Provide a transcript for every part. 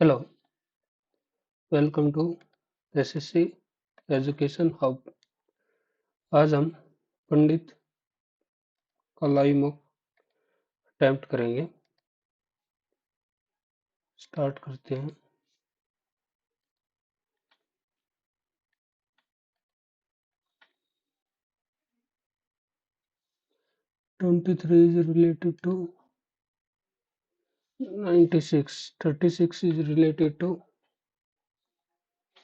Hello, welcome to SSC education hub. आज हम पंडित का लाइव मॉक अटेम्प्ट करेंगे। स्टार्ट करते हैं। Twenty three is related to 96, 36 is related to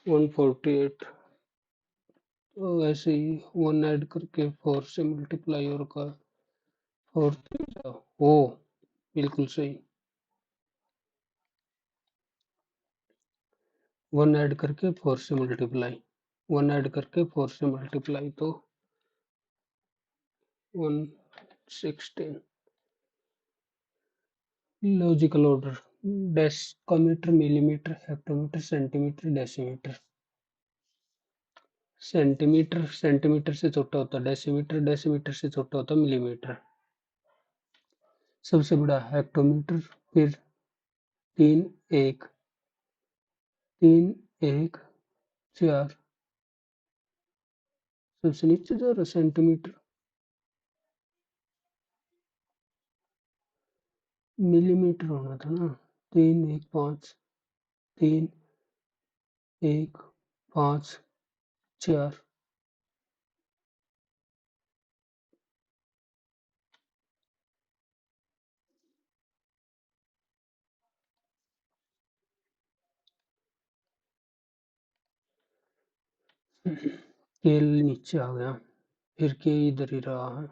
148। तो ऐसे ही वन ऐड करके 4 से मल्टीप्लाई और का 4 ओ बिल्कुल सही। वन ऐड करके 4 से मल्टीप्लाई, वन ऐड करके 4 से मल्टीप्लाई तो 116। Logical order decimetre, millimetre, hectometre, centimetre, decimetre. Centimetre centimetre से छोटा होता है डेसीमीटर, डेसीमीटर से छोटा होता है मिलीमीटर। सबसे बड़ा हेक्टोमीटर, फिर 3 1 3 1 4, सबसे नीचे जा रहा सेंटीमीटर। मिलीमीटर होना था ना। 3 1 5 3 1 5 4। केल नीचे आ गया, फिर के इधर ही रहा है,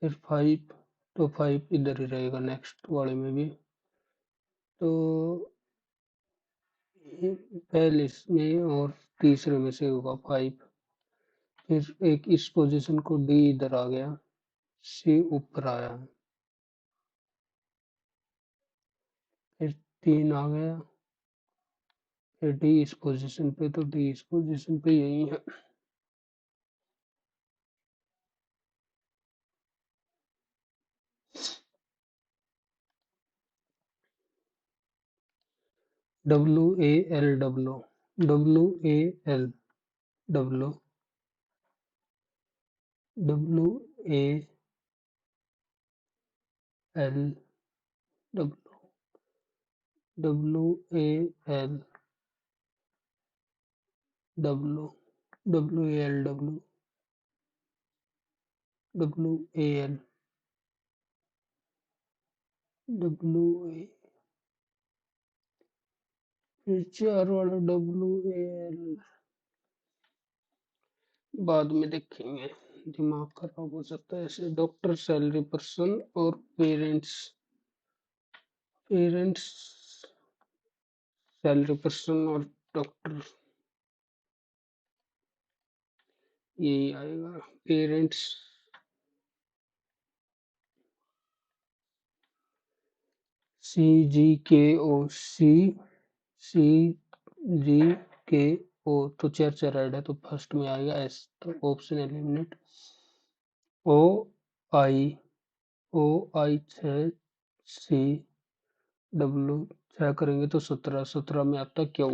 फिर 5, तो 5 इधर ही रहेगा नेक्स्ट वाले में भी। तो पहले में और तीसरे में से होगा 5। फिर एक इस पोजीशन को डी इधर आ गया, सी ऊपर आया, फिर 3 आ गया, फिर डी इस पोजीशन पे, तो डी इस पोजीशन पे यही है। WAL WAL WAL WAL WAL WAL WA, फिर 4 वाला WAL बाद में देखेंगे, दिमाग खराब हो सकता है ऐसे। डॉक्टर, सैलरी पर्सन और पेरेंट्स। पेरेंट्स, सैलरी पर्सन और डॉक्टर, यही आएगा पेरेंट्स। CGKO, CGKO, तो 4 ऐड है तो फर्स्ट में आएगा एस, तो ऑप्शन एलिमिनेट। ओ आई, ओ आई 6, सी डब्ल्यू 6 करेंगे तो 17, 17 में आता क्यू।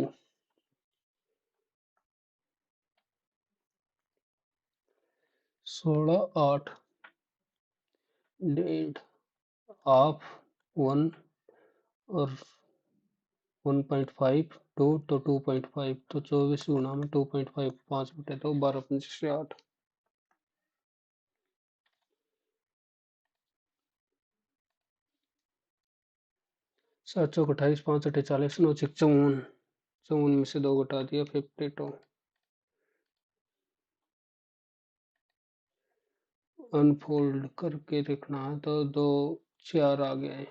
16 8 डेढ़, हाफ, 1 और 1.5 2, तो 2.5, तो 24 गुना में 2.5, 5 बटे 2, 12 5 8। 7 चौक 28, 5 अठे 40, 9 6 54, 54 में से 2 घटा दिया 52। अनफोल्ड करके देखना है तो 2 4 आ गए।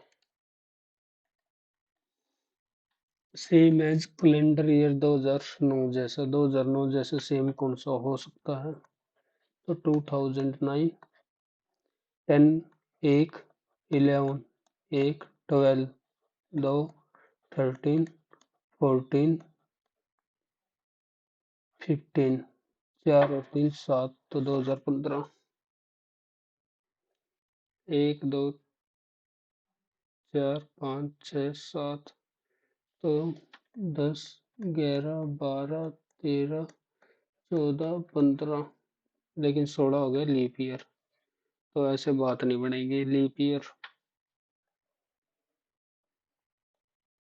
सेम एज कैलेंडर ईयर 2009 जैसा, 2009 जैसे सेम कौन सा हो सकता है, तो 2009। 10 1 11 1 12 2 13 14 15, 4 और 3 7, तो 2015। 1 2 4 5 6 7 तो 10, 11, 12, 13, 14, 15, लेकिन 16 हो गया लीप ईयर, तो ऐसे बात नहीं बनेगी। लीप ईयर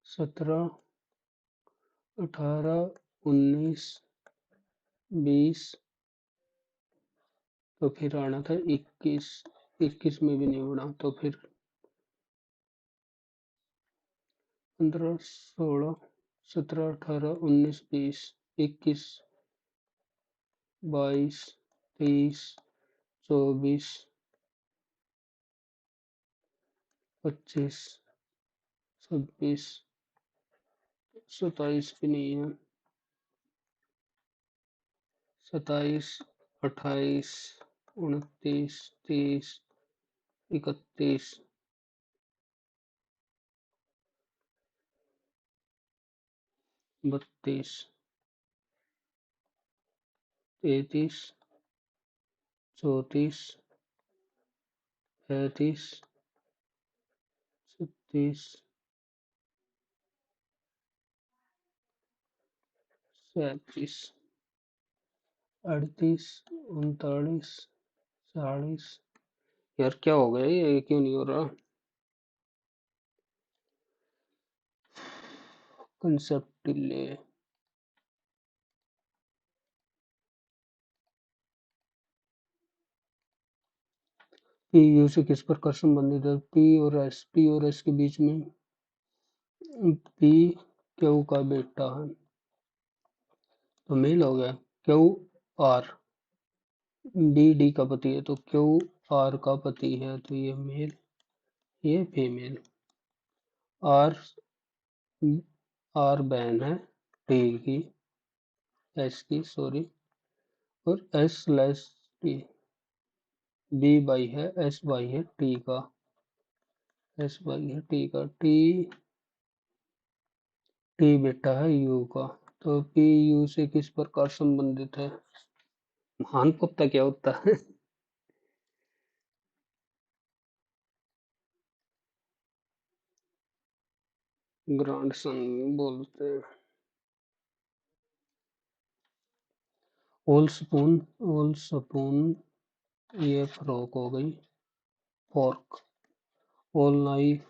17, 18, 19, 20, तो फिर आना था 21, 21 में भी नहीं बना, तो फिर 15, 16, 17, 18, 19, 20, 21, 22, 23, 24, 25, 26, 27 भी नहीं है, 27, 28, 29, 30, 31, 32, 33, 34, 35, 36, 37, 38, 39, 40। यार क्या हो गया, ये क्यों नहीं हो रहा? Concept delay. पी यू से किस प्रकार संबंधित है? पी और एस के बीच में पी क्यू का बेटा है, तो मेल हो गया। क्यू आर, बी डी का पति है, तो क्यू आर का पति है, तो ये मेल, ये फीमेल। आर, आर बहन है टी की, एस की सॉरी, और एस स्लैश टी, बी भाई है, एस भाई है टी का, एस भाई है टी का, टी, टी बेटा है यू का, तो पी यू से किस प्रकार संबंधित है? महान पोता क्या होता है? ग्रैंडसन बोलते हैं। ओल स्पून, ये फ्रॉक हो गई। फॉर्क, ओल नाइफ,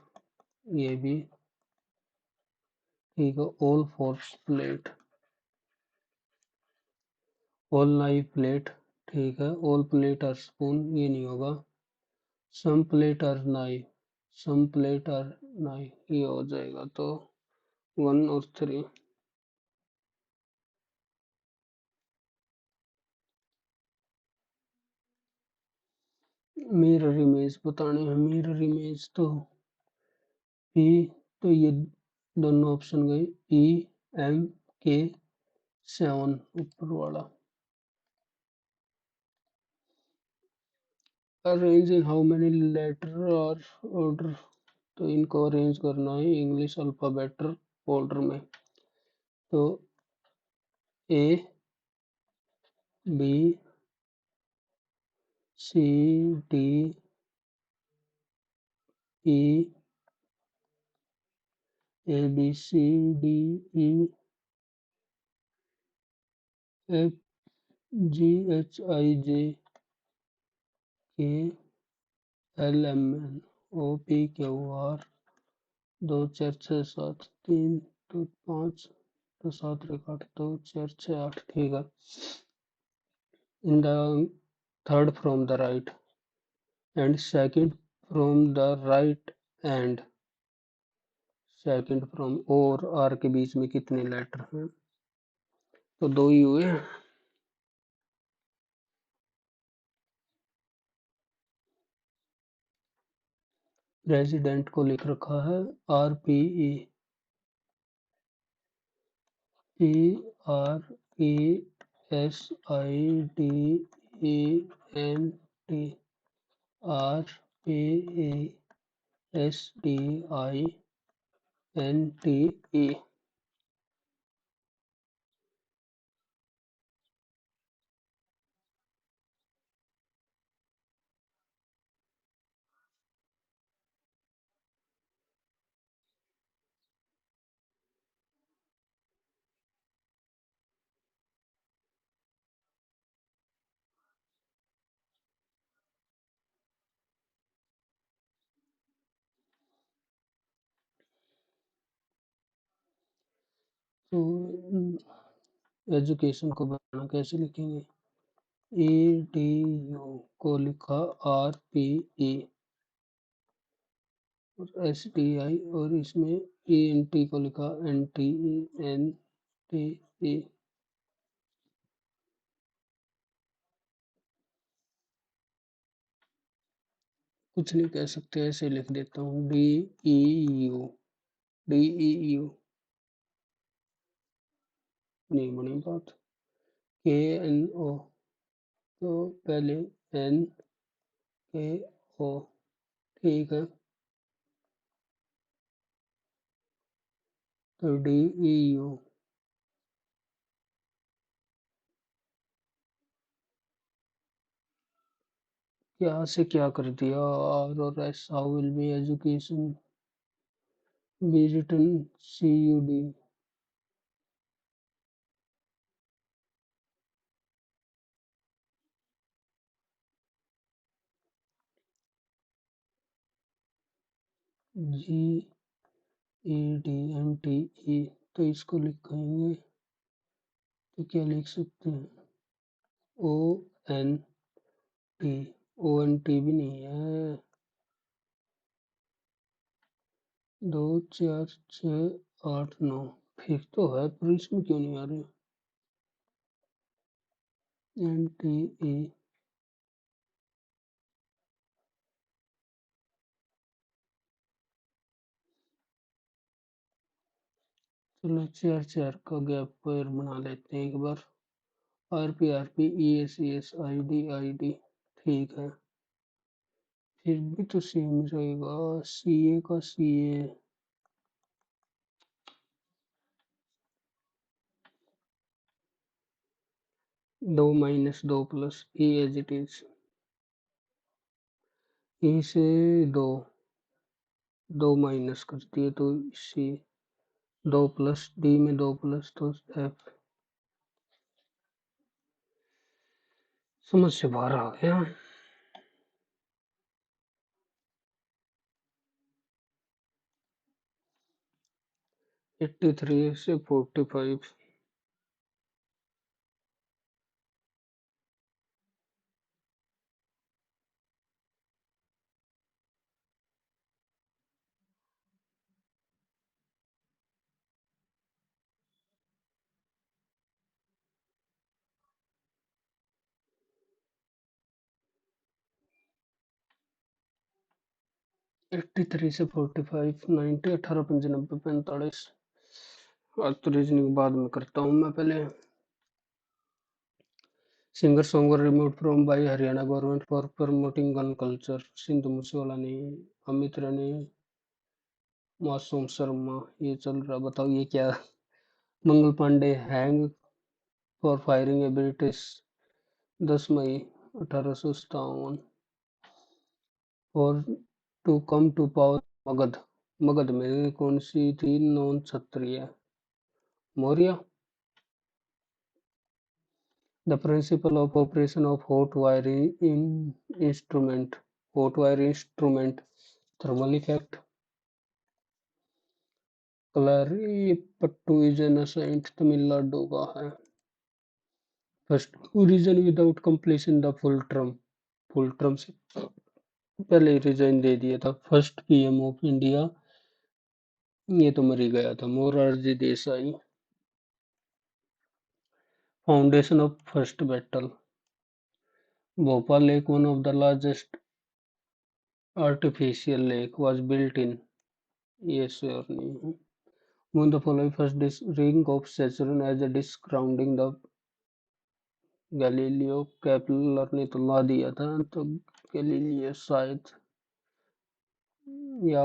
ये भी ठीक है। ओल फोर्क प्लेट, ओल नाइफ प्लेट, ठीक है। ओल प्लेट और स्पून, ये नहीं होगा। सम प्लेट और नाइफ, सम प्लेट और नाइफ, ये हो जाएगा। तो 1 और 3। मिरर इमेज बताने हैं। मिरर इमेज तो पी, तो ये दोनों ऑप्शन गए, ई, एम, के, 7 ऊपर वाला। Arrange in how many letter और ऑर्डर, तो इनको अरेंज करना है इंग्लिश अल्फाबेट ऑर्डर में। तो A, B, C, D, E, A, B, C, D, E, F, G, H, I, J, K, L, M, N, O, P, Q, R, 2, 4, 6, 7, 3, 2, 5, 2, 7, 8, 2, 4, 6, 8, ठीक है। In the third from the right and second from the right and second from और are के बीच में कितने letter हैं? तो 2 ही हुए। President को लिख रखा है R P E, P R E S I D E N T, R P E S D I N T E. तो एजुकेशन को बनाना कैसे लिखेंगे? ए डी यू को लिखा आर पी ई और एस टी आई, और इसमें ई एन टी को लिखा N T E N T E. कुछ नहीं कह सकते, ऐसे लिख देता हूँ D E U, D E U. नहीं बनी बात। के एन ओ, तो पहले एन के ओ, ठीक है। तो डी ई यू, क्या से क्या कर दिया, आर और S, how will be education be written C U D, G A D N T E. तो इसको लिखेंगे तो क्या लिख सकते हैं? O N T, O N T भी नहीं है। 2 4 6 8 9, फिर तो है पर इसमें क्यों नहीं आ रही? N T E. चलो 4 4 का गैप पेयर बना लेते हैं एक बार। R P E S I D, ठीक है। फिर भी तो सेम रहेगा, सी ए का C A. 2 - 2 plus A as it is, A से दो, 2 माइनस कर दिए तो सी, 2 प्लस डी में 2 प्लस तो एफ। समझ से बाहर आ गया। 83 से 45, 83 से 45, 90, 18 × 5 = 45। आज तो रीजनिंग बाद में करता हूँ मैं पहले। Singer song were removed from by Haryana government for promoting gun culture. Sindhu Moosewala नहीं, अमित रानी, मासूम शर्मा, ये चल रहा। बताओ ये क्या? Mangal Pandey hang for firing a British, 10 मई 1857। और to come to power Magadh, Magadh में कौन सी थी नॉन क्षत्रिय? Maurya. The principle of operation of hot wire in instrument, hot wire instrument, thermal effect. Kalaripayattu is ancient, Tamil Nadu का है। First reason without completion the full term, full term से पहले resign दे दिया था। फर्स्ट पीएम ऑफ इंडिया, ये तो मर ही गया था, Morarji Desai. Foundation of first battle, Bhopal lake one of the largest artificial lake was built in, ये श्योर नहीं हूँ। Moon the following first ring of Saturn as a disk surrounding the Galileo, Kepler ने तो ला दिया था, तो गैलीलियो शायद, या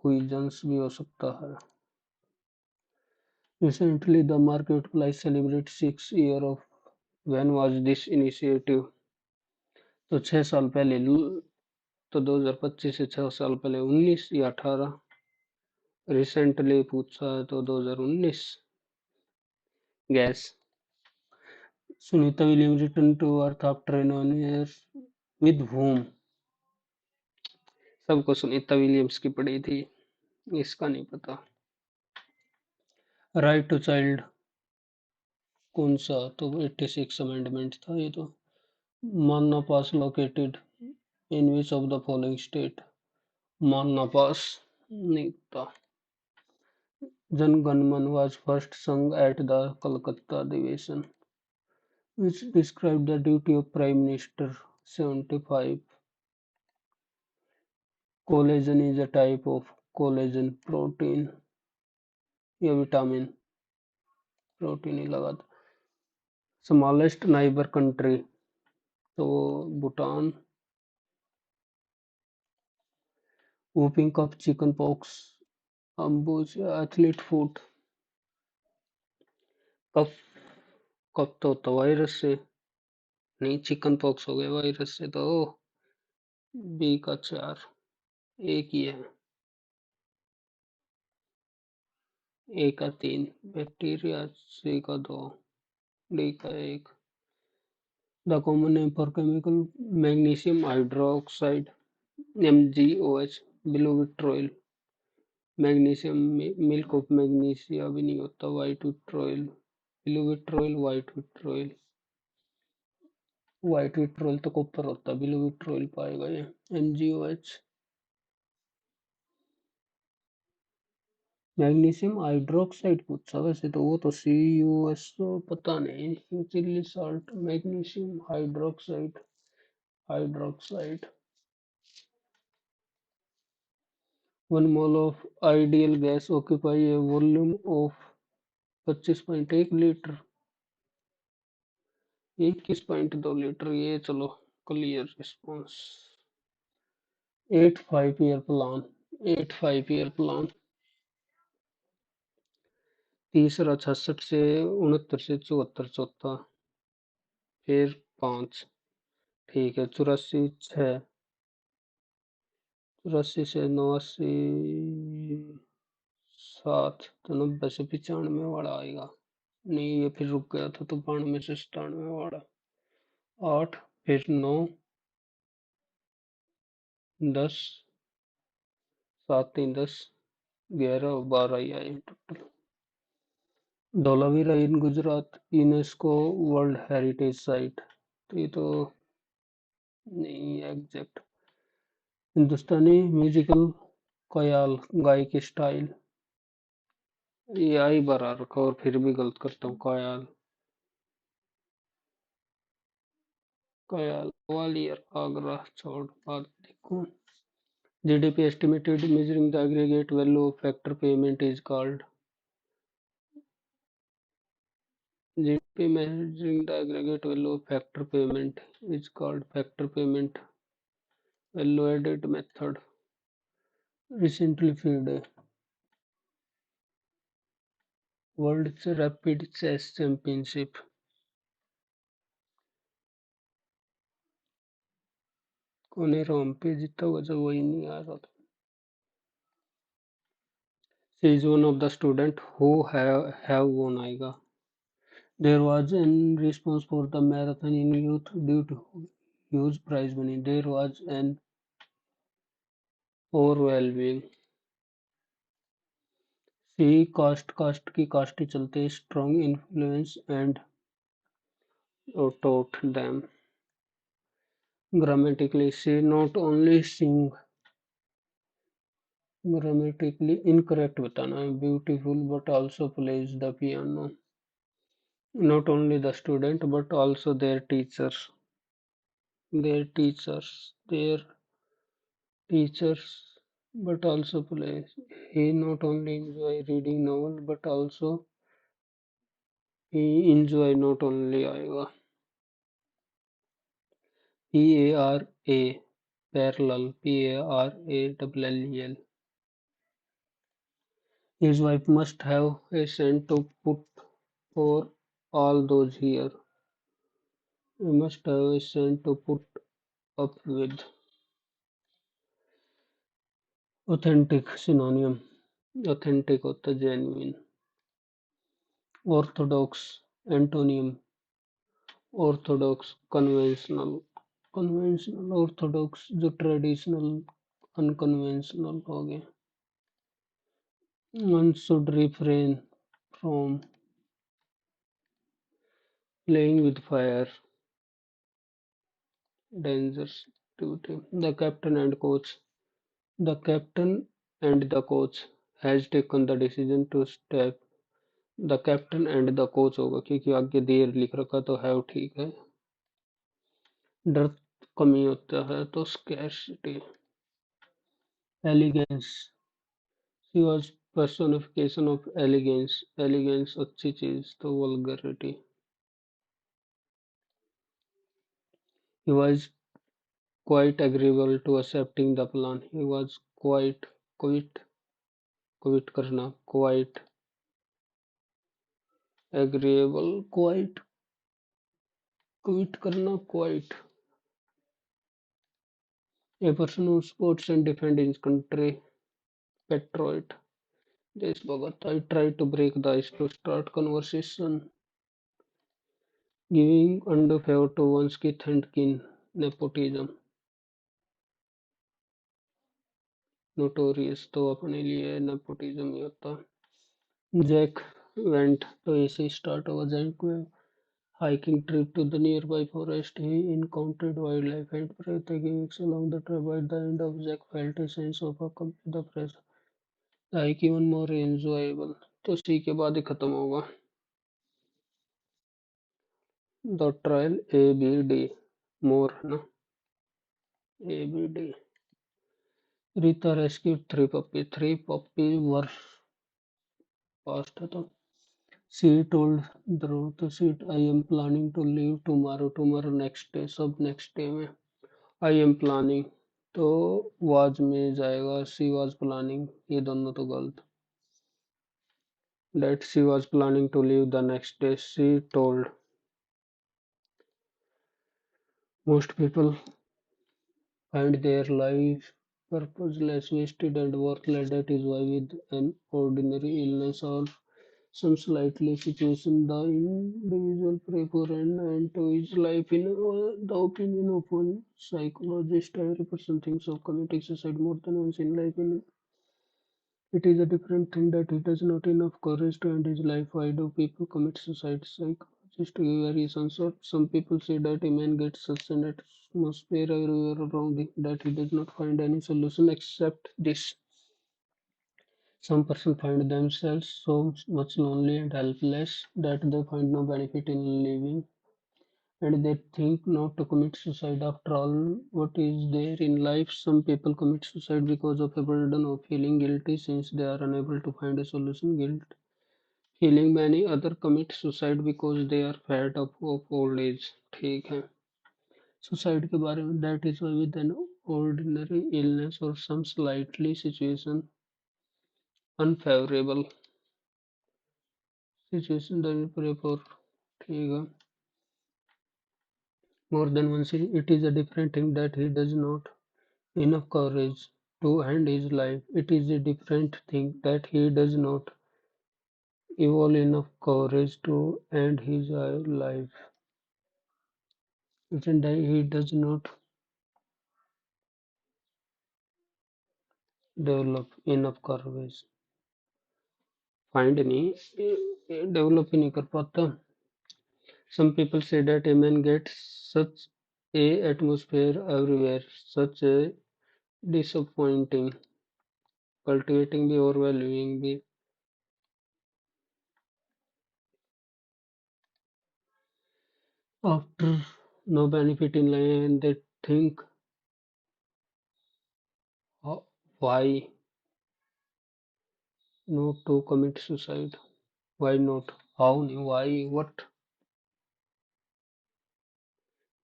हुइजन्स भी हो सकता है। Recently the marketplace celebrated 6 years of, when was this initiative? तो 6 साल पहले, तो 2025 से 6 साल पहले 19 या 18। रिसेंटली पूछा है तो 2019। Guess. Sunita William return to Earth after an year with whom? सबको सुनीता विलियम्स की पड़ी थी, इसका नहीं पता। राइट टू चाइल्ड कौन सा? तो 86 अमेंडमेंट था ये तो। Mana pass located in which of the following state? Mana pass नहीं था। Jan Gan Man was first sung at the Calcutta Division, which described the duty of Prime Minister. 75. Collagen is a type of collagen protein या vitamin protein ही लगा था। Smallest neighbour country तो Bhutan. whooping cough chicken pox अम्बुजा athlete foot. Cough cough तो होता virus से, नहीं चिकन पॉक्स हो गया वायरस से तो। बी का 4, एक ही है। ए का 3 बैक्टीरिया, सी का 2, डी का 1। The common name for chemical magnesium hydroxide MgOH blue vitriol. Magnesium milk of magnesia भी नहीं होता, white vitriol blue vitriol white vitriol. White vitriol तो कॉपर होता, बिलोविट्रोइल पाएगा ये। MgOH मैग्नीशियम हाइड्रोक्साइड पूछा वैसे तो, वो तो CuSO पता नहीं। Chilli salt magnesium hydroxide hydroxide. 1 mole of ideal gas occupy a volume of 25.1 litre. 21.2 litre ये चलो clear response. 85 year plan 85 year plan. तीसरा 66 से 69 से 74 चौथा, फिर 5। ठीक है 84 6, 84 से 89 7, तो 90 से 95 वाला आएगा। नहीं ये फिर रुक गया था तो 92 से 97 वाला। 8 फिर 9 10, 7 3 10, 11 और 12 ही आए total. Dholavira in Gujarat UNESCO world heritage site, तो ये तो नहीं एग्जैक्ट। हिंदुस्तानी म्यूजिकल कयाल गाय की स्टाइल, ये आई बरा रखा और फिर भी गलत करता हूँ। कयाल कयाल ग्वालियर आगरा छोड़ बाद देखो। GDP estimated measuring the aggregate value of factor payment is called? GDP measuring the aggregate value of factor payment is called factor payment value added method. Recently feed World Rapid Chess Championship कौन है रोम पे जीता हुआ जब वही नहीं आ रहा था। She is one of the student who have won आएगा। There was an response for the marathon in youth due to huge prize money. There was an overwhelming सी कास्ट की कास्ट ही चलते strong influence and taught them. Grammatically she not only sing, grammatically incorrect बताना है, beautiful but also plays the piano. Not only the student but also their teachers, their teachers but also plays. He not only enjoy reading novel but also he enjoy not only आएगा। PARA parallel PARALLEL. His wife must have a cent to put for all those here. He must have a cent to put up with. Authentic synonym authentic होता genuine. Orthodox antonym orthodox conventional orthodox जो traditional unconventional हो गए। One should refrain from playing with fire, dangerous activity. The captain and the coach has taken the decision to step. The captain and the coach होगा क्योंकि आगे देर लिख रखा तो है ठीक है। डर कमी होता है तो scarcity. Elegance, she was personification of elegance, elegance अच्छी चीज तो vulgarity. He was quite agreeable to accepting the plan, he was quite, quit, quit करना, क्वाइट एग्रीएबल, क्वाइट क्विट करना, quite. A person who supports and defends his country, patriot. Yes, Bhagat, I try to break the ice to start conversation. Giving undue favor to one's kith and kin, nepotism. Notorious तो अपने लिए nepotism ही होता। Jack went तो ऐसे ही start हुआ। Jack went hiking trip to the nearby forest. He encountered wildlife and breathtaking weeks along the trail. By the end of Jack felt a sense of accomplishment. The press hike even more enjoyable. तो सी के बाद ही खत्म होगा। The trial ABD more ना ABD। Rita rescued three puppies. Three puppies were passed तो she told the truth. I am planning to leave tomorrow. Tomorrow next day सब next day में I am planning तो was में जाएगा। she was planning ये दोनों तो गलत। that she was planning to leave the next day she told। most people find their life purposeless, wasted, and worthless. That is why, with an ordinary illness or some slightly situation, the individual pray for an end to his life. In the opinion of one psychologist, every person thinks of committing suicide more than once in life. It is a different thing that he does not enough courage to end his life. Why do people commit suicide? Psychologists give various answers. Some people say that a man gets such an atmosphere everywhere around him that he does not find any solution except this. Some persons find themselves so much lonely and helpless that they find no benefit in living and they think not to commit suicide. After all, what is there in life? Some people commit suicide because of a burden of feeling guilty since they are unable to find a solution. Guilt feeling, many other commit suicide because they are fed up of old age। ठीक है। Suicide के बारे में that is why with an ordinary illness or some slightly situation unfavorable situation that we pray for। ठीक है। more than once it is a different thing that he does not enough courage to end his life. It is a different thing that he does not evolve enough courage to end his life. And he does not develop enough courage। Find नहीं develop ही नहीं कर पाता। some people say that a man gets such a atmosphere everywhere, such a disappointing, cultivating the overvaluing the after no benefit in life and they think why not to commit suicide, why not, how, why, what,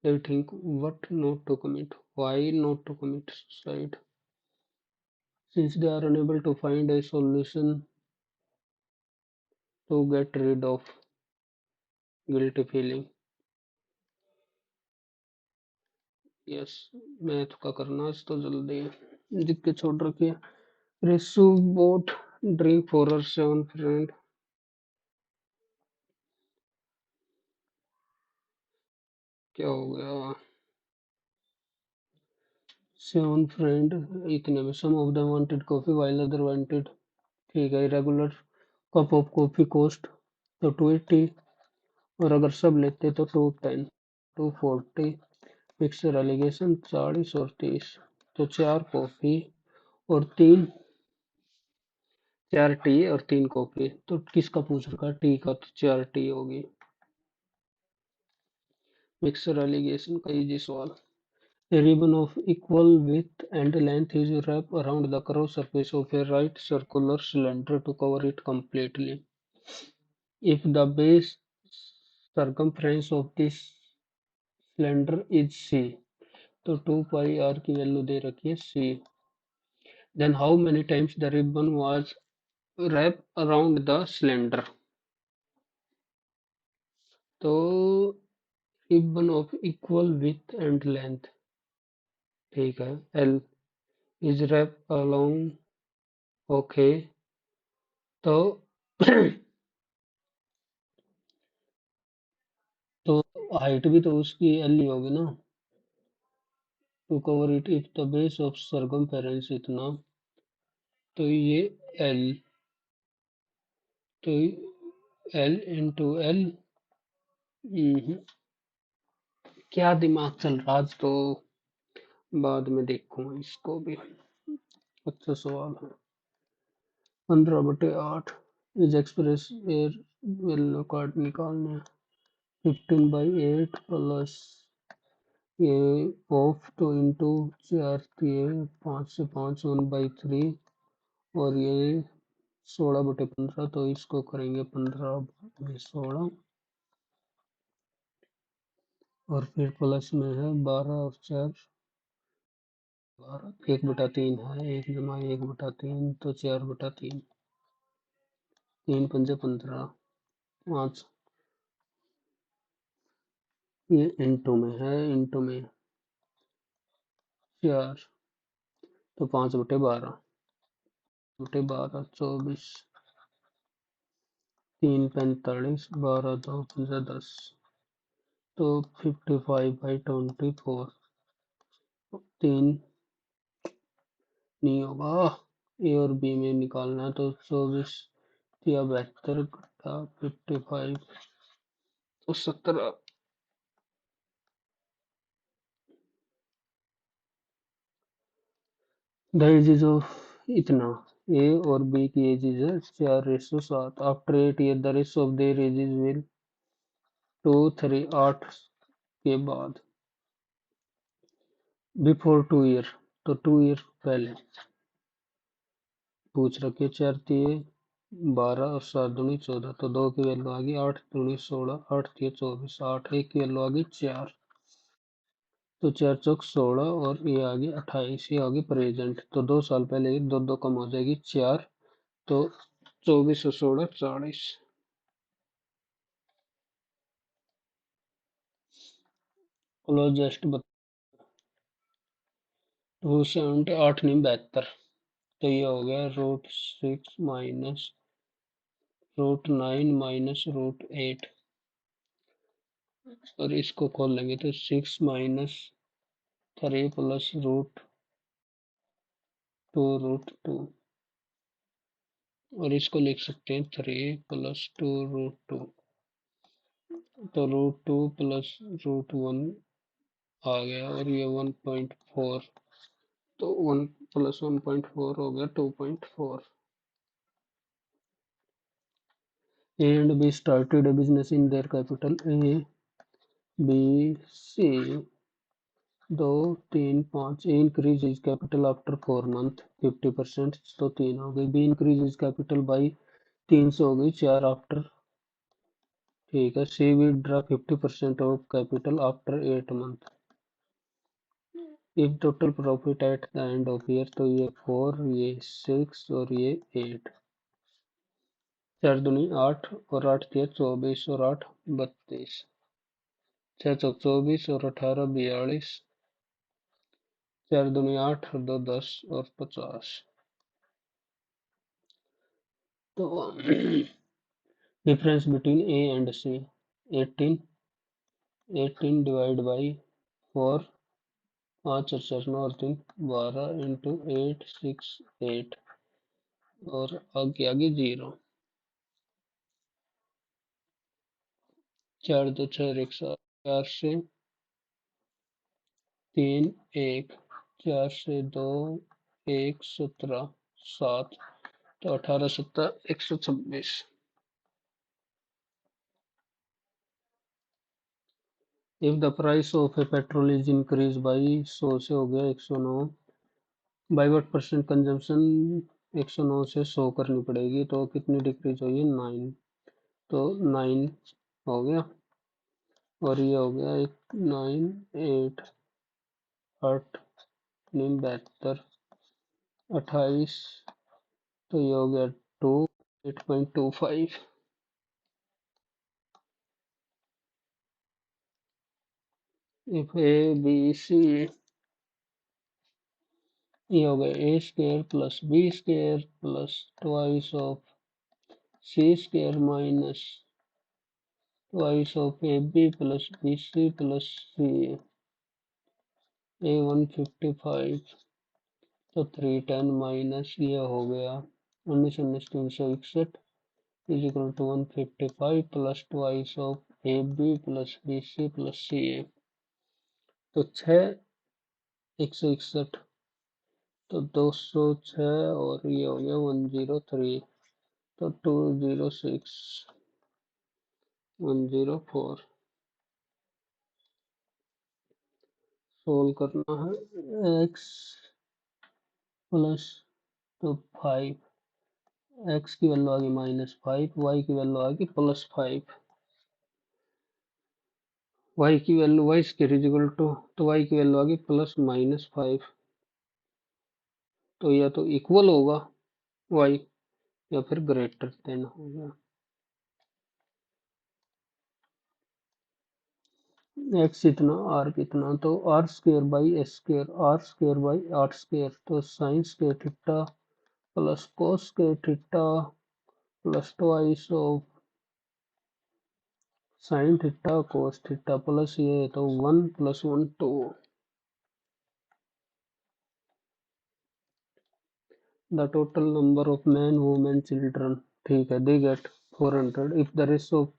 they think what not to commit, why not to commit suicide since they are unable to find a solution to get rid of guilty feeling। Yes math का करना आज तो जल्दी है लिख के छोड़ रखिए। रेसू bought drink for her seven friend. क्या हो गया सेवन फ्रेंड इतने में some of them wanted coffee while other wanted. ठीक है। Irregular cup of coffee cost तो 280, और अगर सब लेते तो 210, 240। मिक्सर एलिगेशन 40 और 30, तो 4 कॉफी और 3, 4 टी और 3 कॉफी। तो किसका पूछ रखा, टी का, तो 4 टी होगी। मिक्सर एलिगेशन का इजी सवाल। A ribbon of equal width and length is wrapped around the cross surface of a right circular cylinder to cover it completely. If the base circumference of this cylinder is c, तो 2 pi r की value दे रखी है c, then how many times the ribbon was wrapped around the cylinder? तो ribbon of equal width and length, ठीक है, l is wrapped along, okay, तो तो height भी तो उसकी एल ही होगी ना, to cover it if the base of circumference इतना, तो ये एल, तो एल इंटू एल। क्या दिमाग चल रहा आज तो, बाद में देखूंगा इसको भी। अच्छा सवाल है। 15/8 is express air value card निकालने हैं। 15/8 प्लस ये ऑफ तो इंटू 4 ये 5 से 5 1/3, और ये 16/15, तो इसको करेंगे 15/16, और फिर प्लस में है 12 और 4 12, 1/3 है, 1 जमा 1/3 तो 4/3, 3×5 = 15, 5, ये इंटू में है, इंटू में 4, तो 5/12, 5/12 24, 3×45, 12×2 = 10, तो 55/24, 3 नहीं होगा, ए और बी में निकालना है, तो 24 या 72 घटा 55, तो 17। द एजेस ऑफ इतना, ए और बी की एजेस है 4:7। After 8 year the rest of their edges will 2 3 8 के बाद, बिफोर 2 ईयर, तो 2 ईयर पहले पूछ रखे। 4×3 = 12 और 7×2 = 14, तो 2 की वैल्यू आ गई 8×2 = 16, 8×3 = 24, 8 1 की वैल्यू आ गई 4, तो 4×4 = 16, और ये आ गई 28, ये आ गई प्रेजेंट, तो 2 साल पहले दो दो कम हो जाएगी 4, तो 24 और 16 40। क्लोजेस्ट 270, 8 नहीं 72, तो ये हो गया √6 माइनस √9 माइनस √8, और इसको खोल लेंगे तो 6 - 3 प्लस √2 और इसको लिख सकते हैं 3 + 2√2, तो √2 प्लस √1 आ गया, और ये 1.4, तो 1 + 1.4 हो गया 2.4। A and B started a business in their capital A, B, C, 2 3 5। A increase his capital after 4 month 50%, तो 3 हो गई। B increase his capital by 3 से हो गई 4 आफ्टर, ठीक है। C withdraw 50% of capital after 8 month। if total profit at the end of year, तो ये 4, ये 6 और ये 8, 4 दूनी 8 और 8 3 24 और 8 32, 6 चौक 24 और 18 42, 4 दूनी 8 और 2 10 और 50, तो difference between A and C 18, 18 divide by 4, 5 और 4 9 और 3 12 इंटू 8 6 8, और आगे आगे 0। 4 2 6 1 7, 4 से 3 1, 4 से 2 1 17 7, तो 18 17 126। If the price of A petrol is increase by 100 से हो गया 109, बाई वट परसेंट कंजम्पशन 109 से 100 करनी पड़ेगी, तो कितनी डिक्रीज हुई है 9, तो 9 हो गया। और ये हो गया एक 9 8 8 72 28, तो ये हो गया 2 8.25। इफ ए बी सी, ये हो गया A square plus B square plus twice of C square minus twice of A B plus B C plus C, A 155, तो 310 माइनस ये हो गया 19 19 361 is equal to 155 plus twice of A B plus B C plus C A, तो 161, तो 206, और ये हो गया 103, तो 206 104। सोल्व करना है एक्स प्लस, तो 5, एक्स की वैल्यू आ गई -5, वाई की वैल्यू आ गई +5, वाई की वैल्यू y square is equal to, तो वाई की वैल्यू आ गई +-5, तो या तो इक्वल होगा वाई या फिर ग्रेटर देन होगा। एक्स इतना आर कितना, तो R square by S square, R square by R square, तो sine square theta plus cos square theta plus twice of sine theta cos theta plus ये, तो 1 + 1 2, the total number of man women children, ठीक है, they get 400 if the ratio of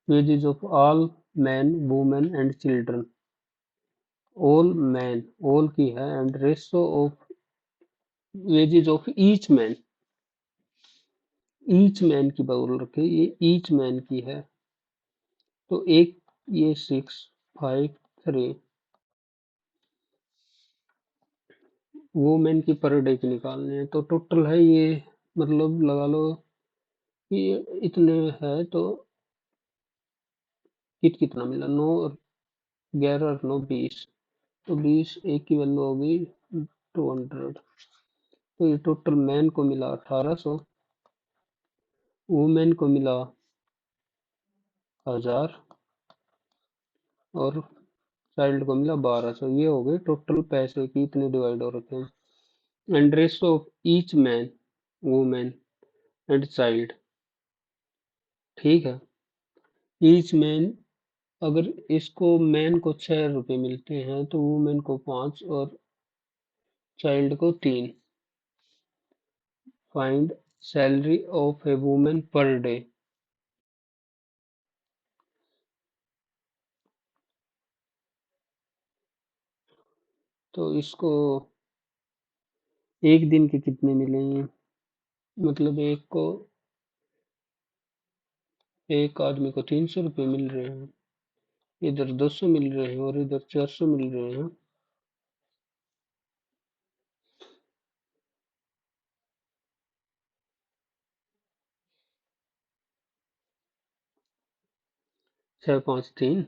wages of all men women and children, all men, all की है, and ratio of wages of each man की बोल रखे, ये each man की है, तो एक ये 6 5 3, वुमेन की पर डे की निकालने हैं, तो टोटल है ये, मतलब लगा लो कि ये इतने है, तो कितना मिला 9 और 11 और 9 20, तो 20, एक की वैल्यू होगी 200, तो ये टोटल मैन को मिला 1800, वुमेन को मिला 1000, और चाइल्ड को मिला 1200, ये हो गए टोटल पैसे की इतने डिवाइड हो रखे हैं, and ratio of each man women and child, ठीक है, ईच मैन, अगर इसको मैन को 6 रुपए मिलते हैं तो वुमेन को 5 और चाइल्ड को 3, find salary of A women per day, तो इसको एक दिन के कितने मिलेंगे, मतलब एक आदमी को 300 रुपये मिल रहे हैं, इधर 200 मिल रहे हैं और इधर 400 मिल रहे हैं, 6 5 3,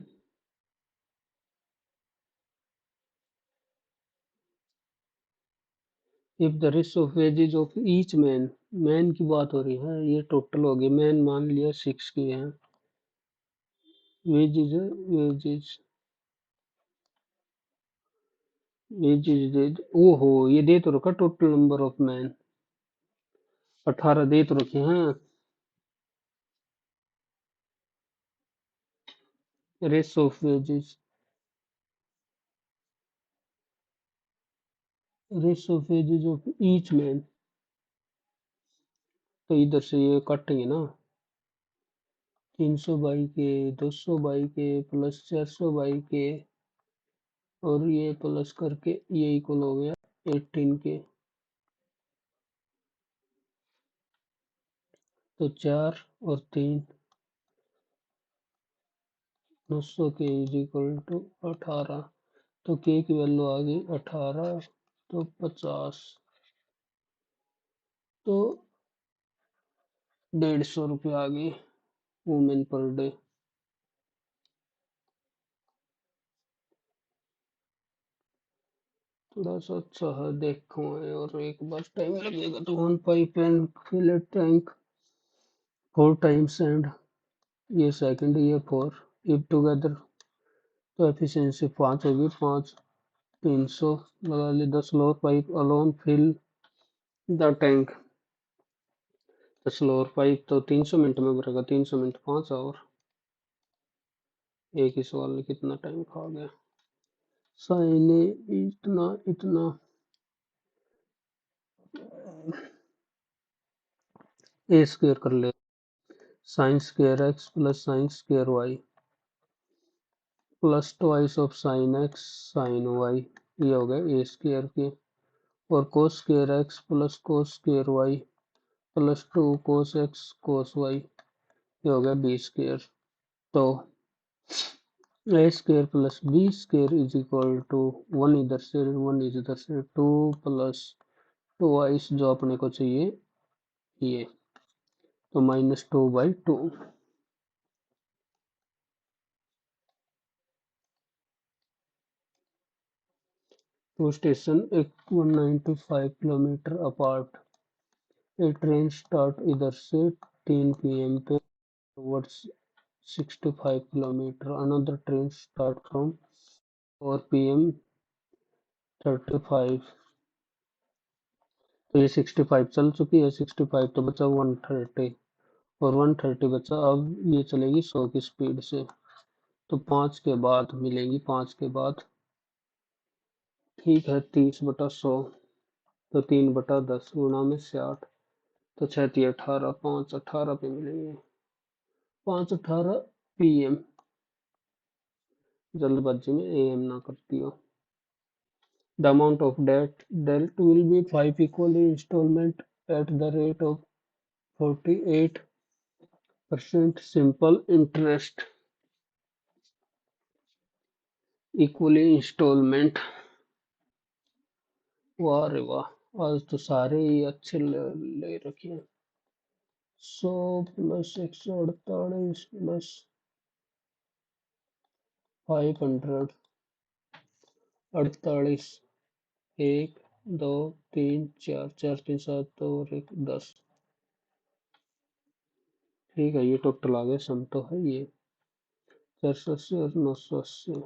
if the ratio of wages of each man, man की बात हो रही है, ये टोटल हो गए, मैन मान लिया 6 की है, वेजेज वेजेज वेजेज दे, ओहो ये दे तो रखा टोटल नंबर ऑफ मैन, 18 दे तो रखे हैं, ratio of wages, ratio of wages of each man, तो इधर से ये काटेंगे ना, 300 बाई के, 200 बाई के प्लस 400 बाई के, और ये प्लस करके ये इक्वल हो गया 18 के। तो 4 और 3, 900 के इज इक्वल टू 18। तो के की वैल्यू आ गई 18, तो 50। तो 150 रुपये आ गई वुमेन पर डे। थोड़ा सा अच्छा है देखो है, और एक बार टाइम लगेगा तो 1 pipe and fillet tank 4 times and ये सेकंड, ये 4 इफ टुगेदर। तो एफिशिएंसी 5 होगी, 5 300 लगा ली। 10 lower pipe alone fill the tank. 10 lower pipe तो 300 मिनट में भरेगा, 300 मिनट 5 और एक ही सवाल में कितना टाइम खा गया। साइन ने इतना इतना ए स्क्वायर कर ले, sine square X plus sine square Y plus twice of sine X sine Y, ये हो गया ए स्क्वायर के। और cos square X plus cos square Y plus 2 cos X cos Y, ये हो गया बी स्क्वायर। तो A square plus B square is equal to 1 इधर से 1 इधर से 2 प्लस ट्वाइस जो अपने को चाहिए ये, तो -2/2। Two station 195 kilometre apart, a train start इधर से 3 PM पे towards 65 kilometre, another train start from 4 PM 35। तो ये 65 चल चुकी है, 65 तो बचा 130, और 130 बचा। अब ये चलेगी 100 की स्पीड से, तो 5 के बाद मिलेगी, 5 के बाद ठीक है 30/100, तो 3/10 गुणा में 60, तो 6×3 = 18, 5 18 पे मिलेंगे, 5:18 PM। जल्दबाजी में AM ना करती हो। The amount of debt dealt will be 5 equal installment at the rate of 48% simple interest, equally installment। वाह रे वाह, आज तो सारे ही अच्छे ले रखे हैं। 100 प्लस 148 प्लस 500 48, 1 2 3 4, 4 3 7 2 और 1 10। ठीक है, ये टोटल आ गया, सम तो है ये 480 और 980।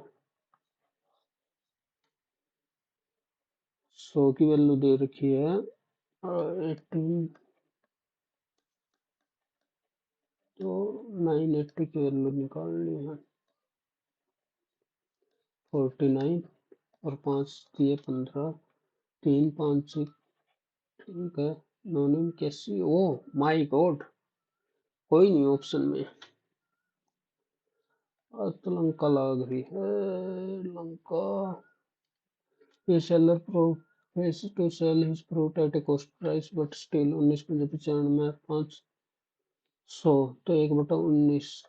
100 की वैल्यू दे रखी है 18, तो 980 की वैल्यू निकालनी है 49, और 5 दिए 15, 3 5 6। ठीक है, नॉन कैसी, ओ माय गॉड, कोई नहीं ऑप्शन में। आज तो लंका लग रही है, लंका। ये seller profess to sell his fruit at a cost price but still 1995 500, तो 1/19,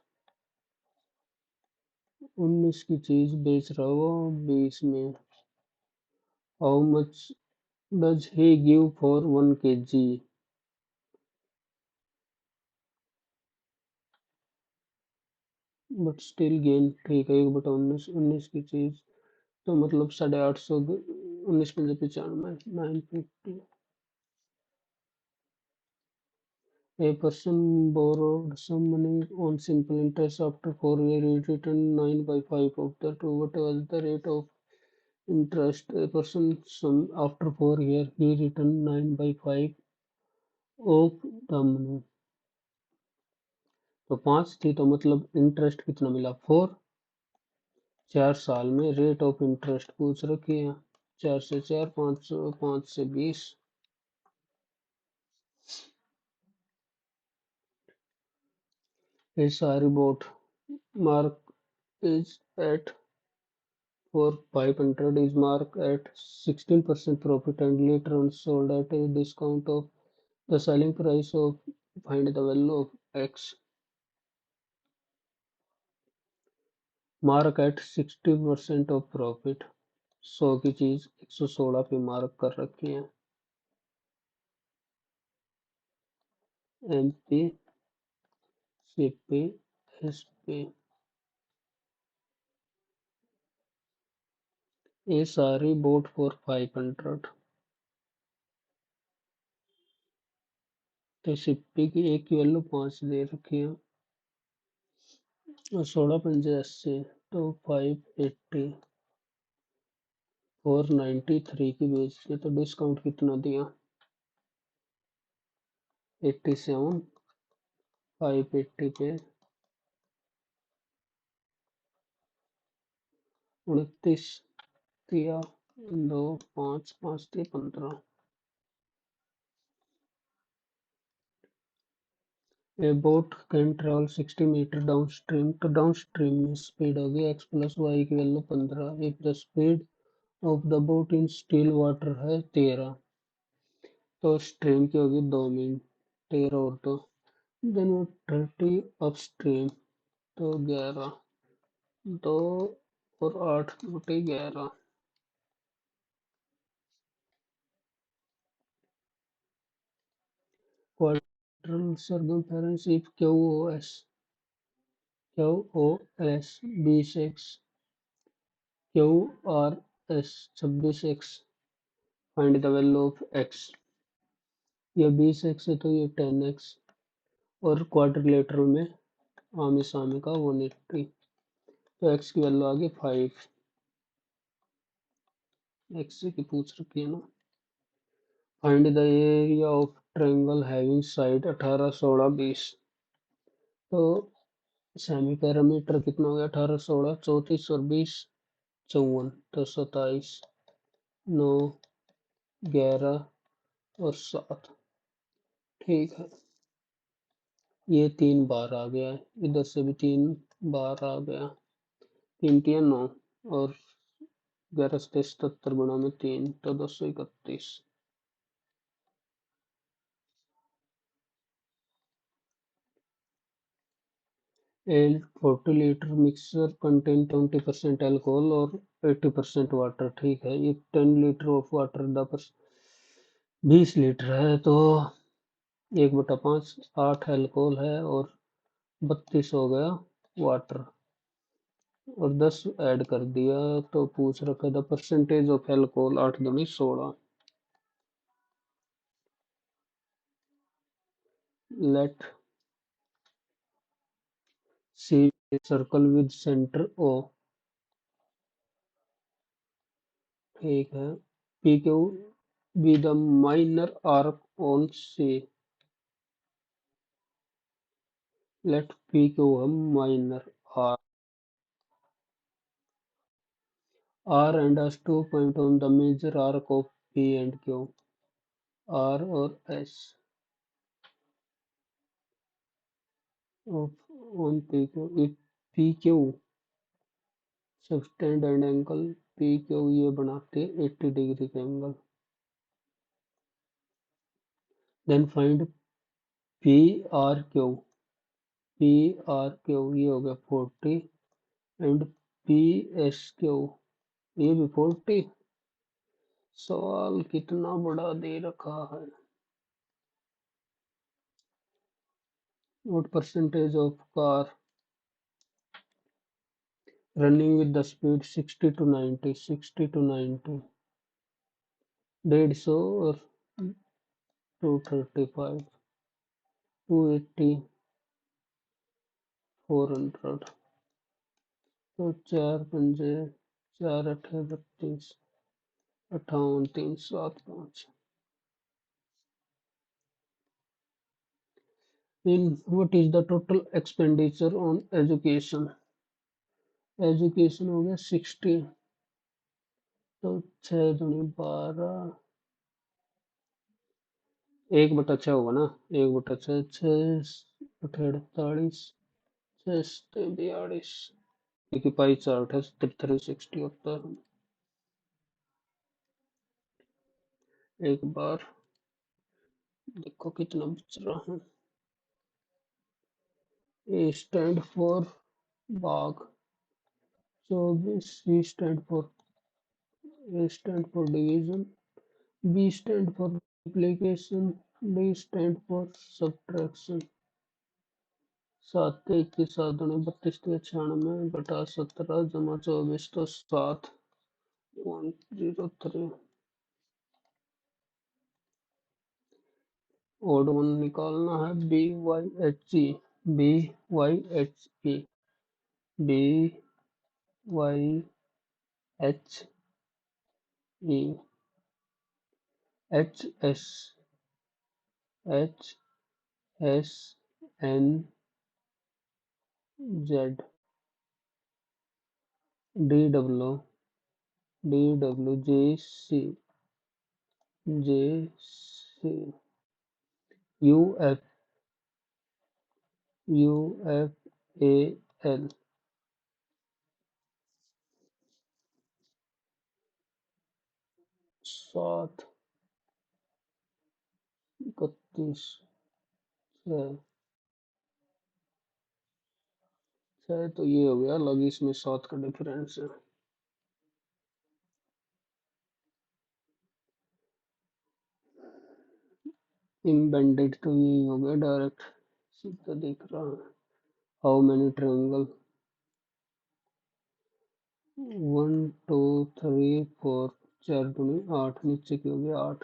19 की चीज बेच रहा हो 20 में। How much does he give for 1 kg, but still gain. ठीक है, 1/19, 19 की चीज, तो मतलब 850, 19 × 95 950। A person borrowed some money on simple interest. After 4 years, he returned 9/5 of the two. What was the rate of interest? A person some after 4 years, he returned 9/5 of the money. तो 5 थी, तो मतलब interest कितना मिला 4। 4 साल में rate of interest पूछ रखी है, 4 से 4 5, 5 से 20। A sari boat mark is at for 500 is marked at 16% profit and later on sold at a discount of the selling price of find the value of X. Mark at 60% of profit. 100 की चीज 116 पे mark कर रखी है। MP CP SP ये सारी boat for 500 तो सिप्पी की एक की वैल्यू 5 दे रखी है और 16 पंजे 80 तो 580 493 की बेच के तो डिस्काउंट कितना दिया 87 580 पे 29 दिया 2 5 5 दिए 15 A boat can travel 60 metre downstream तो डाउनस्ट्रीम में स्पीड होगी x प्लस वाई की वैल्यू 15 if the speed of the boat in still water है 13 तो स्ट्रीम की होगी 2 मीन 13 और 2 देन वो 30 अपस्ट्रीम तो 11 2 और 8/11 quadratical circumference if QoS 20x QRS 26x find the value of x ये 20x है तो ये 10x और क्वाड्रिलेटरल में आमने सामने का 180 तो x की वैल्यू आ गई 5 x की पूछ रखी है ना find the area of triangle having side 18 16 20 तो सेमी पैरामीटर कितना हो गया 18 16 34 और 20 54 तो 27 9 11 और 7 ठीक है ये 3 बार आ गया है इधर से भी 3 बार आ गया 3 3 9 और 11 से 77 गुणा में 3 तो 231 L 40 litre mixer contain 20% alcohol और 80% वाटर ठीक है ये 10 लीटर ऑफ वाटर 20 लीटर है तो 1/5 8 अल्कोहल है और 32 हो गया वाटर और 10 ऐड कर दिया तो पूछ रखा था परसेंटेज ऑफ अल्कोहल 8 दूनी 16 let C circle with centre O ठीक है P Q be the minor arc on C let P go a minor R. R and S 2 point on the major arc of P and Q. R or S of on PQ. If PQ subtend and angle PQ ये बनाते 80 degree का angle then find PRQ PRQ ये हो गया 40 and PSQ ये भी 40 सवाल कितना बड़ा दे रखा है what percentage of car running with the speed 60 to 90 60 to 90 150 और 235 280 400 तो 4 पंजे 4 अठे 32 58 3 7 5 in what is the total expenditure on education education हो गया 60 तो 6 दूनी 12 1/6 होगा ना 1/6 6 अठे 48 सस्ते 42 क्योंकि पाई चार्ट है 360 होता है। एक बार देखो कितना बच रहा है। A stand for bag 24, A stand for division, B stand for multiplication, D stand for subtraction। 7 के 21 7 दूनी 32 96 बटा 17 जमा 24 तो 7 103। ओड वन निकालना है B Y H E, B Y H E, B Y H E, H S, H S N Z, D W, D W J C, J C, U F, U F A L. 7 31 6 6 तो ये हो गया, लगी इसमें 7 का difference है। Embedded तो यही हो गया, डायरेक्ट सीधा दिख रहा है। हाउ मेनी ट्रायंगल 1 2 3 4, 4 दूनी 8, नीचे की हो गया 8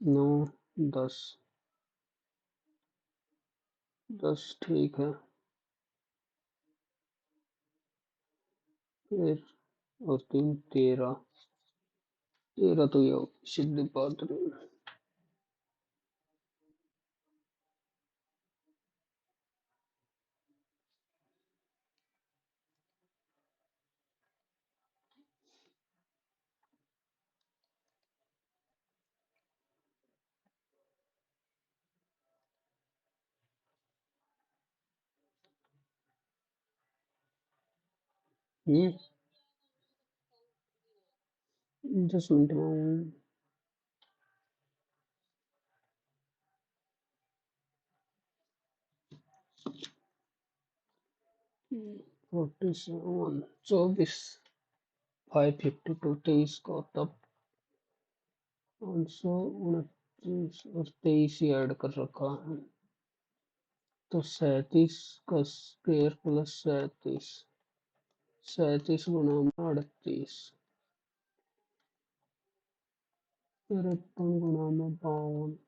9 10 10 ठीक है। फिर और 3 13 13 तो ये सीधी बात रही। हम्म 10 मिनट में 47 24 552 23 को तब 529 और 23 ही ऐड कर रखा है तो 37 का स्क्वायर प्लस 37, 37 गुना 38, 53 गुना 52,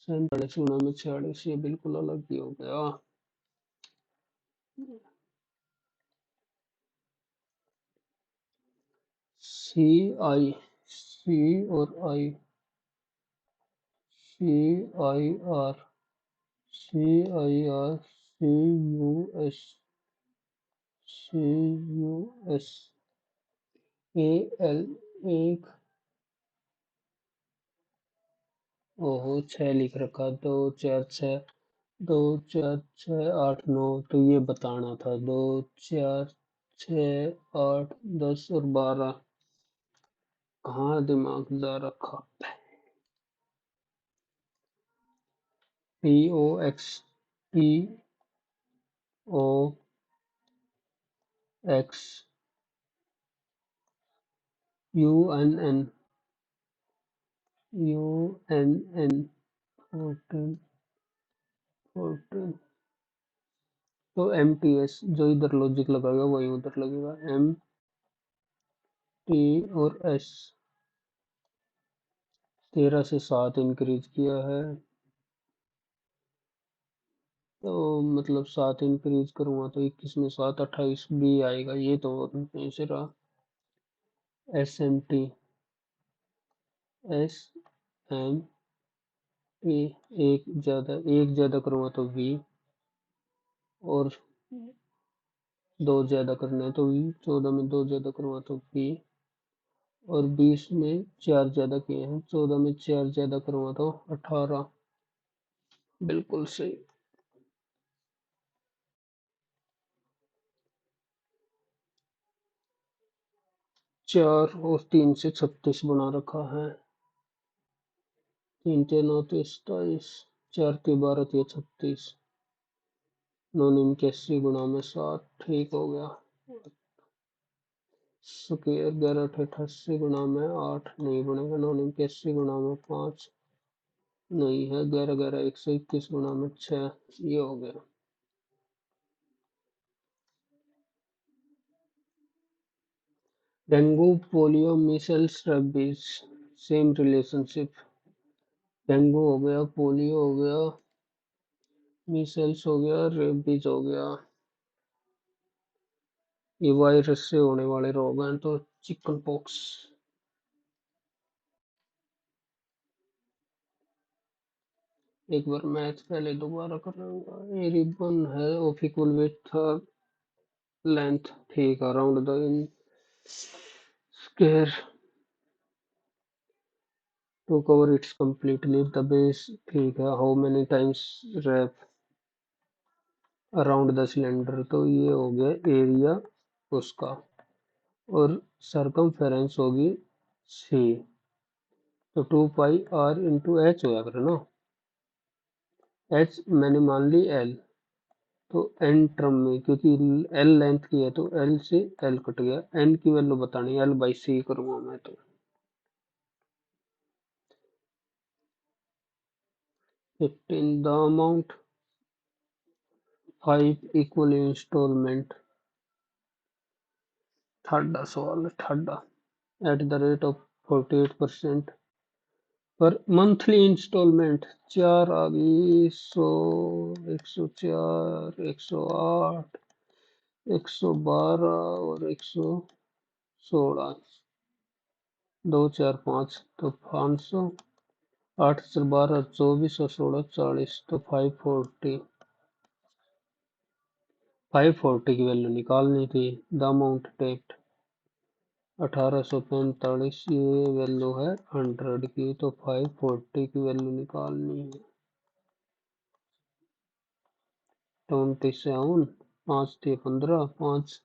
47 गुना 46, ये बिल्कुल अलग ही हो गया। सी आई, सी और I, C I R, C I R, C U S, C U S, A L एक, ओहो 6 लिख रखा, 2 4 6, 2 4 6 8 9, तो ये बताना था 2 4 6 8 10 और 12, कहाँ दिमाग जा रखा। P O X, P O X, U N N, U N N 14 14, तो एम टी एस जो इधर लॉजिक लगाएगा वही उधर लगेगा, एम टी और एस। 13 से 7 इंक्रीज किया है तो मतलब 7 इंक्रीज करूंगा तो 21 में 7 28 बी आएगा, ये तो ऐसे रहा। S M T, S M T, एक ज्यादा करूंगा तो वी, और 2 ज्यादा करना है तो वी, 14 में 2 ज्यादा करूंगा तो वी, और 20 में 4 ज्यादा किए हैं, 14 में 4 ज्यादा करूंगा तो 18, बिल्कुल सही। 4 और 3 से 36 बना रखा है। 3 के 9 तो 27, 4 के 12 तो 36, 9 81 गुणा में 7, ठीक हो गया। स्क्वायर 11 88 गुणा में 8 नहीं बनेगा, 9 81 गुणा में 5 नहीं है, 11 11 121 गुणा में 6, ये हो गया। Dengue, polio, Meselson, rabies, same relationship. Dengue हो गया, पोलियो हो गया, मीसल्स हो गया, रेबीज हो गया। ये वायरस से होने वाले रोग हैं, तो चिकन पॉक्स। एक बार मैथ पहले दोबारा कर लूंगा। ये रिबन है ऑफिकुल विथ लेंथ, ठीक है, around the in square to cover its completely the base, ठीक है। How many times wrap around the cylinder, तो ये हो गया एरिया उसका, और सरकमफेरेंस होगी सी, तो 2 पाई r इंटू एच होया करे ना। एच मैंने मान ली एल, तो एन टर्म में, क्योंकि एल लेंथ की है तो एल से एल कट गया, एन की वैल्यू बतानी, एल बाई सी करूंगा मैं तो। 15 द अमाउंट 5 इक्वल इंस्टॉलमेंट, ठाडा सवाल है ठाडा। एट द रेट ऑफ 48% पर मंथली इंस्टॉलमेंट, 4 आ गई, 100, 104, 108, 112 और 116, 2 4 5 तो 500, 8 से 12 24 और 16 40, तो 540 की वैल्यू निकालनी थी। द अमाउंट टेक्ट 1845, ये वैल्यू है 100 की, तो 540 की वैल्यू निकालनी है। 27, 5 थे 15, 5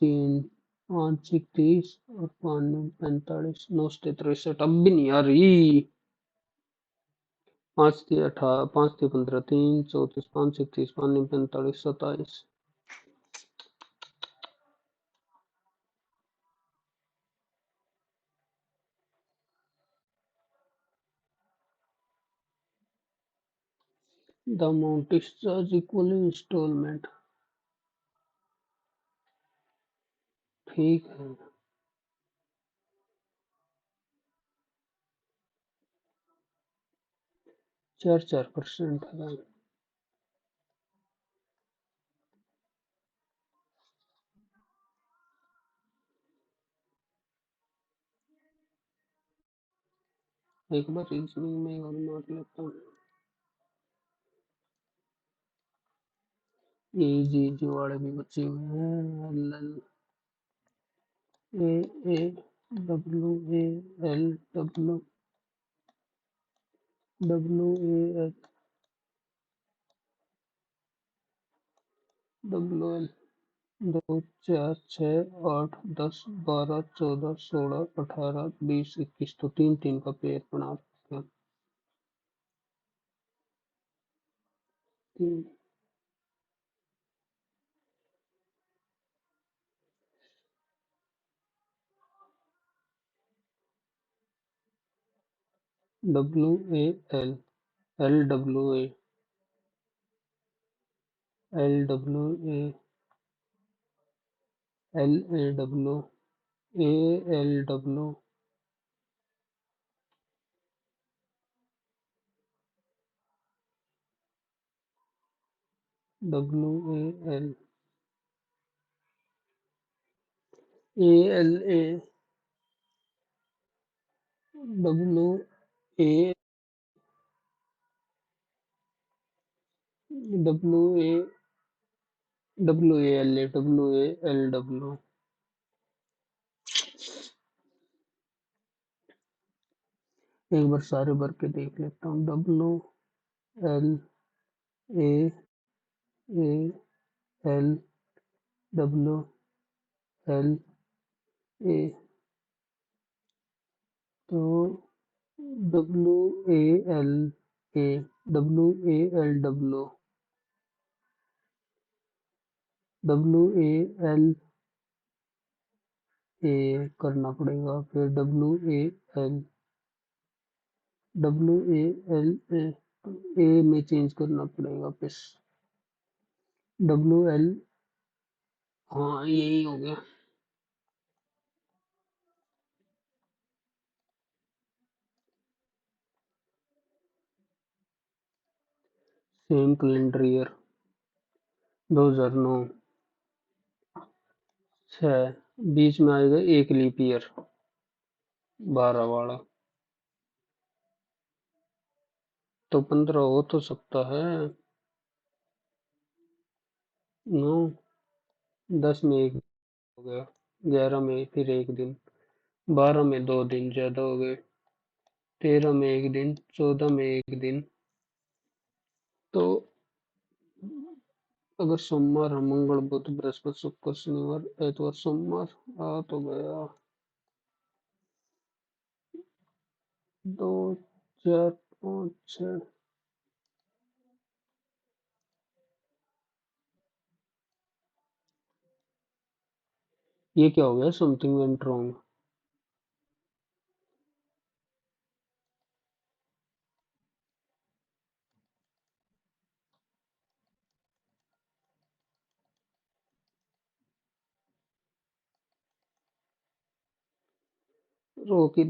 3 5 30 और 5 45, 9 से 63, अब भी नहीं आ रही। 5 थे 18, 5 थे 15, 3 34, 5 31, 5 45, 27। The amount is charge equal instalment, ठीक है। 4% है। एक बार रीजनिंग में और मार लेता हूँ। ये जी जी वाले भी बचे हुए हैं। L L A W A L W W A L W L, 2 4 6 8 10 12 14 16 18 20 21, तो 3 3 का पेयर बना सकते हैं। 3 W A L, L W A, L W A, L A W A, L W, W A L, A L A, W A, W A, W A L A, W A L W. एक बार सारे भर के देख लेता हूँ। W L A, A L W L A, तो WAL ए WAL करना पड़ेगा, फिर WAL ए में चेंज करना पड़ेगा, फिर WL। हाँ यही हो गया। Same calendar year 2009। 6 बीच में आएगा एक लीप ईयर 12 वाला, तो 15 हो तो सकता है। 9 10 में एक हो गया, 11 में फिर एक दिन, 12 में 2 दिन ज्यादा हो गए, 13 में एक दिन, 14 में एक दिन। तो अगर सोमवार है, मंगल बुध बृहस्पति शुक्र शनिवार एतवार सोमवार आ तो गया 2 4 5 6। ये क्या हो गया, समथिंग वेंट रॉन्ग। रो की